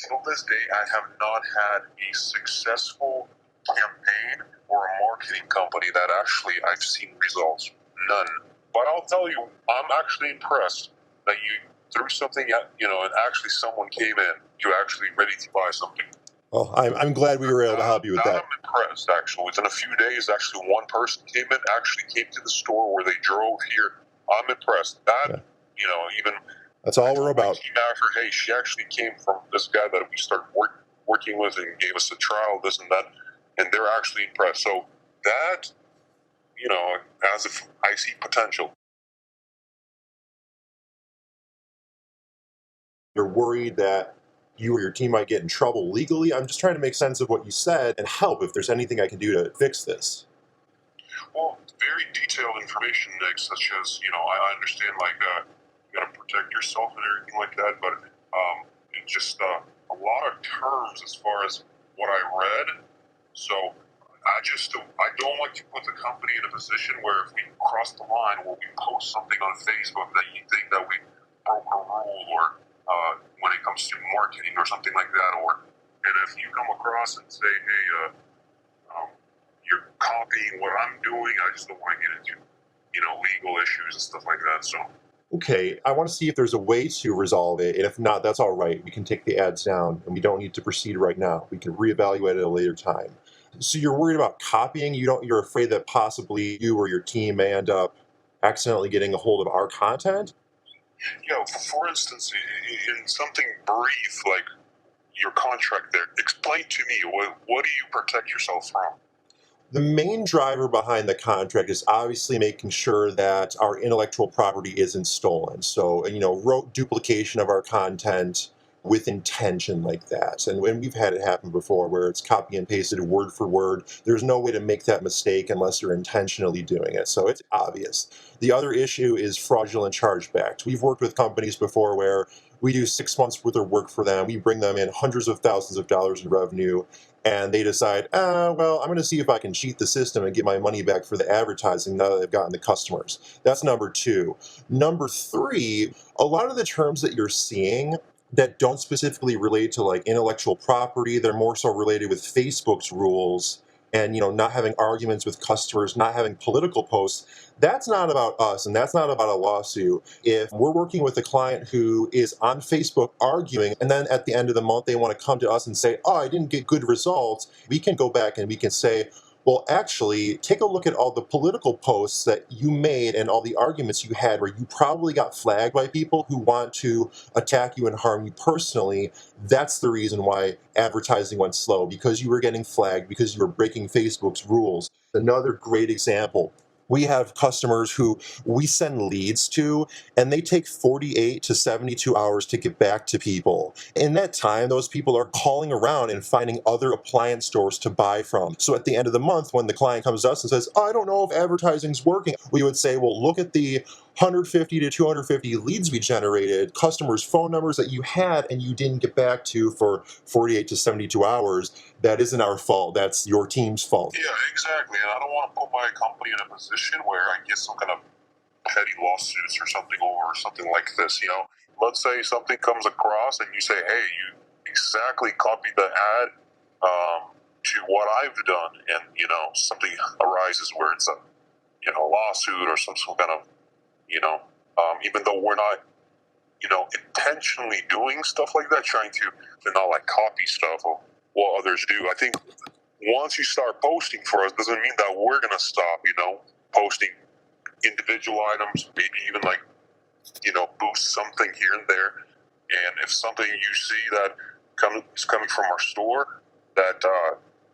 till this day, I have not had a successful campaign or a marketing company that actually I've seen results. None. But I'll tell you, I'm actually impressed that you threw something at, and actually someone came in to actually ready to buy something. Well, I'm glad we were able to help you with that. I'm impressed, actually. Within a few days, actually, one person came to the store where they drove here. I'm impressed. Even that's all we're about. Team after, hey, she actually came from this guy that we started working with and gave us a trial, this and that, and they're actually impressed. So that, as if I see potential. You're worried that you or your team might get in trouble legally. I'm just trying to make sense of what you said and help if there's anything I can do to fix this. Well, very detailed information, Nick, such as, I understand, you got to protect yourself and everything like that, but it's just a lot of terms as far as what I read. So I don't like to put the company in a position where if we cross the line or we post something on Facebook that you think that we broke a rule or when it comes to marketing or something like that, and if you come across and say, hey, you're copying what I'm doing, I just don't want to get into, legal issues and stuff like that. So. Okay, I want to see if there's a way to resolve it, and if not, that's all right. We can take the ads down, and we don't need to proceed right now. We can reevaluate at a later time. So you're worried about copying? You're afraid that possibly you or your team may end up accidentally getting a hold of our content? For instance, in something brief like your contract there, explain to me, what do you protect yourself from? The main driver behind the contract is obviously making sure that our intellectual property isn't stolen. So, rote duplication of our content with intention like that. And when we've had it happen before where it's copy and pasted word for word, there's no way to make that mistake unless you're intentionally doing it. So it's obvious. The other issue is fraudulent chargebacks. We've worked with companies before where we do 6 months worth of work for them. We bring them in hundreds of thousands of dollars in revenue, and they decide, I'm going to see if I can cheat the system and get my money back for the advertising now that they've gotten the customers. That's number two. Number three, a lot of the terms that you're seeing that don't specifically relate to like intellectual property, they're more so related with Facebook's rules and not having arguments with customers, not having political posts. That's not about us, and that's not about a lawsuit. If we're working with a client who is on Facebook arguing, and then at the end of the month they want to come to us and say, I didn't get good results, we can go back and we can say, well, actually, take a look at all the political posts that you made and all the arguments you had where you probably got flagged by people who want to attack you and harm you personally. That's the reason why advertising went slow, because you were getting flagged, because you were breaking Facebook's rules. Another great example. We have customers who we send leads to, and they take 48 to 72 hours to get back to people. In that time, those people are calling around and finding other appliance stores to buy from. So at the end of the month, when the client comes to us and says, I don't know if advertising's working, we would say, well, look at the 150 to 250 leads we generated, customers' phone numbers that you had and you didn't get back to for 48 to 72 hours. That isn't our fault. That's your team's fault. Yeah, exactly. And I don't want to put my company in a position where I get some kind of petty lawsuits or something over something like this. Let's say something comes across and you say, hey, you exactly copied the ad to what I've done, and something arises where it's a lawsuit or some kind of even though we're not intentionally doing stuff like that, trying to not like copy stuff or what others do. I think once you start posting for us, doesn't mean that we're gonna stop posting individual items, maybe even boost something here and there. And if something you see that is coming from our store that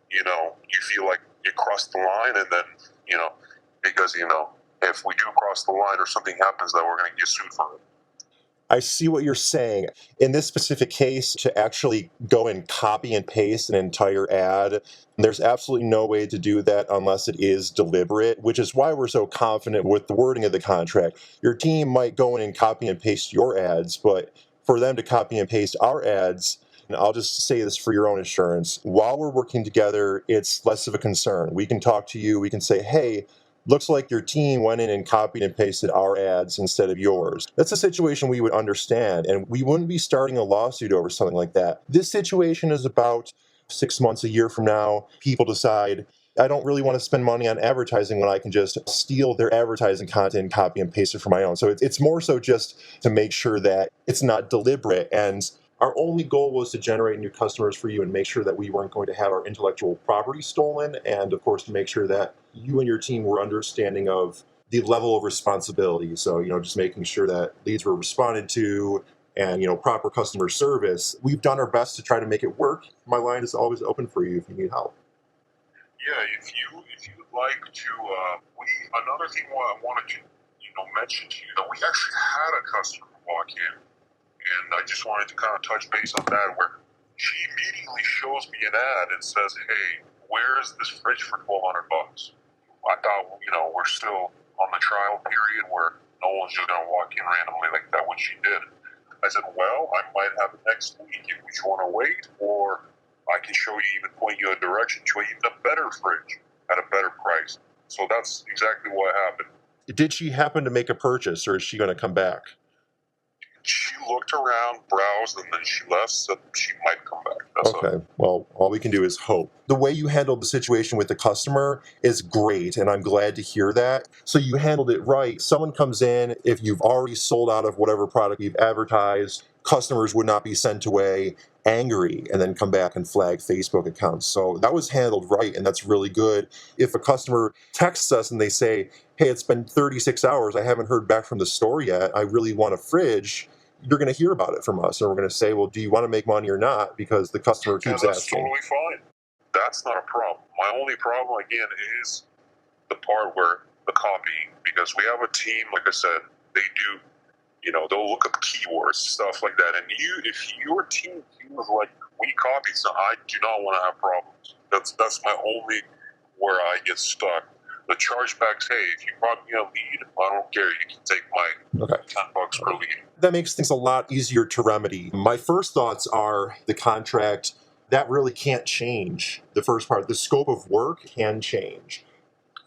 you feel like it crossed the line, and then because if we do cross the line or something happens, that we're going to get sued for it. I see what you're saying. In this specific case, to actually go and copy and paste an entire ad, there's absolutely no way to do that unless it is deliberate, which is why we're so confident with the wording of the contract. Your team might go in and copy and paste your ads, but for them to copy and paste our ads, and I'll just say this for your own assurance, while we're working together, it's less of a concern. We can talk to you, we can say, hey, Looks like your team went in and copied and pasted our ads instead of yours. That's a situation we would understand, and we wouldn't be starting a lawsuit over something like that. This situation is about 6 months, a year from now. People decide, I don't really want to spend money on advertising when I can just steal their advertising content and copy and paste it for my own. So it's more so just to make sure that it's not deliberate. And our only goal was to generate new customers for you and make sure that we weren't going to have our intellectual property stolen. And of course, to make sure that you and your team were understanding of the level of responsibility. So, just making sure that leads were responded to and, proper customer service. We've done our best to try to make it work. My line is always open for you if you need help. Yeah, if you'd like to, another thing I wanted to mention to you that we actually had a customer walk in, and I just wanted to kind of touch base on that, where she immediately shows me an ad and says, "Hey, where is this fridge for $1,200?" I thought, we're still on the trial period where no one's just gonna walk in randomly like that, which she did. I said, well, I might have it next week if you want to wait, or I can show you, even point you in a direction to even a better fridge at a better price. So that's exactly what happened. Did she happen to make a purchase, or is she going to come back? She looked around, browsed, and then she left, said she might come back. That's Okay. Well, all we can do is hope. The way you handled the situation with the customer is great, and I'm glad to hear that. So you handled it right. Someone comes in, if you've already sold out of whatever product you've advertised, customers would not be sent away angry and then come back and flag Facebook accounts. So that was handled right, and that's really good. If a customer texts us and they say, hey, it's been 36 hours, I haven't heard back from the store yet, I really want a fridge, you're going to hear about it from us. And we're going to say, well, do you want to make money or not? Because the customer keeps that's asking. totally fine. That's not a problem. My only problem, again, is the part where the copy, because we have a team, like I said, they do, they'll look up keywords, stuff like that. And if your team feels like we copied, so I do not want to have problems. That's my only where I get stuck. The chargebacks, hey, if you brought me a lead, I don't care. You can take my $10 per lead. That makes things a lot easier to remedy. My first thoughts are the contract, that really can't change. The first part, the scope of work can change.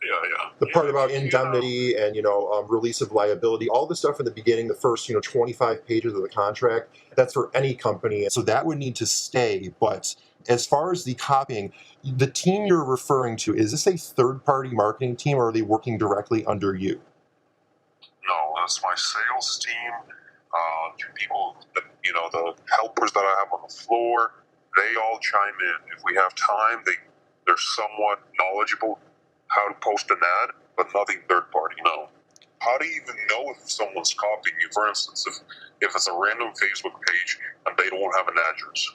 Yeah. The part about indemnity and, release of liability, all the stuff in the beginning, the first, 25 pages of the contract, that's for any company. So that would need to stay. But as far as the copying, the team you're referring to, is this a third-party marketing team, or are they working directly under you? No, that's my sales team. People, the helpers that I have on the floor, they all chime in. If we have time, they're somewhat knowledgeable how to post an ad, but nothing third party, no. How do you even know if someone's copying you? For instance, if it's a random Facebook page and they don't have an address.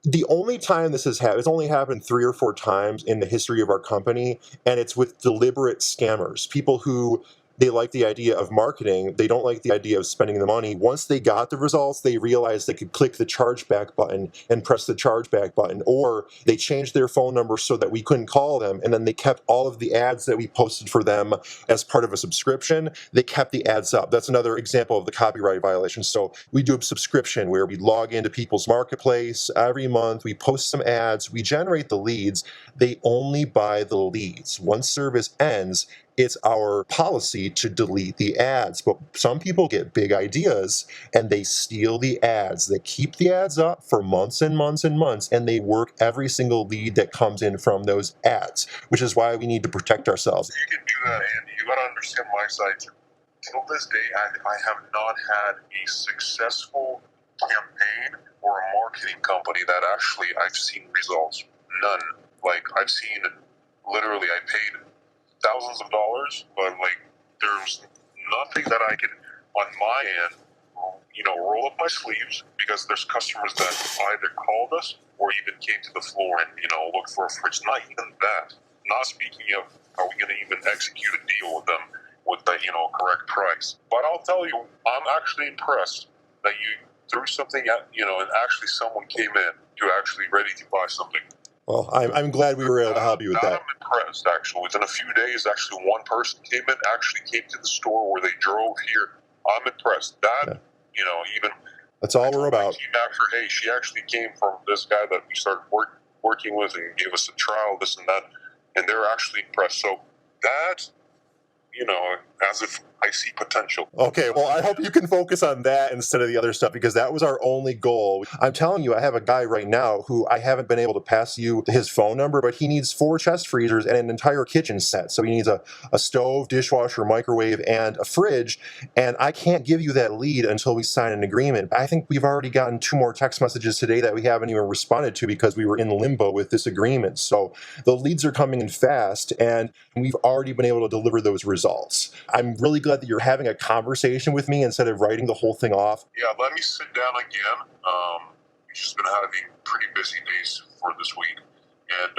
The only time this has happened, it's only happened 3 or 4 times in the history of our company, and it's with deliberate scammers. People who, they like the idea of marketing, they don't like the idea of spending the money. Once they got the results, they realized they could click the chargeback button and press the chargeback button, or they changed their phone number so that we couldn't call them, and then they kept all of the ads that we posted for them as part of a subscription. They kept the ads up. That's another example of the copyright violation. So we do a subscription where we log into people's marketplace every month, we post some ads, we generate the leads. They only buy the leads. Once service ends, it's our policy to delete the ads. But some people get big ideas and they steal the ads. They keep the ads up for months and months and months, and they work every single lead that comes in from those ads, which is why we need to protect ourselves. You can do that, Andy. You got to understand my side too. Till this day, I have not had a successful campaign or a marketing company that actually I've seen results. None. Like, I've seen, literally, I paid thousands of dollars, but there's nothing that I can, on my end, roll up my sleeves, because there's customers that either called us or even came to the floor and, looked for a fridge. Not even that. Not speaking of, are we going to even execute a deal with them with the, correct price? But I'll tell you, I'm actually impressed that you threw something at, and actually someone came in to actually ready to buy something. Well, I'm glad we were able to help you with that. I'm impressed, actually. Within a few days, actually, one person came to the store where they drove here. I'm impressed. That, even... That's all we're about. After, hey, she actually came from this guy that we started working with and gave us a trial, this and that, and they're actually impressed. So that as if I see potential. Okay, well, I hope you can focus on that instead of the other stuff because that was our only goal. I'm telling you, I have a guy right now who I haven't been able to pass you his phone number, but he needs 4 chest freezers and an entire kitchen set. So he needs a stove, dishwasher, microwave, and a fridge. And I can't give you that lead until we sign an agreement. I think we've already gotten 2 more text messages today that we haven't even responded to because we were in limbo with this agreement. So the leads are coming in fast, and we've already been able to deliver those results. I'm really glad that you're having a conversation with me instead of writing the whole thing off. Yeah, let me sit down again. We've just been having pretty busy days for this week. And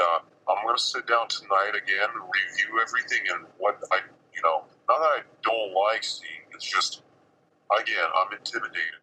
I'm going to sit down tonight again, review everything and what not that I don't like seeing, it's just, again, I'm intimidated.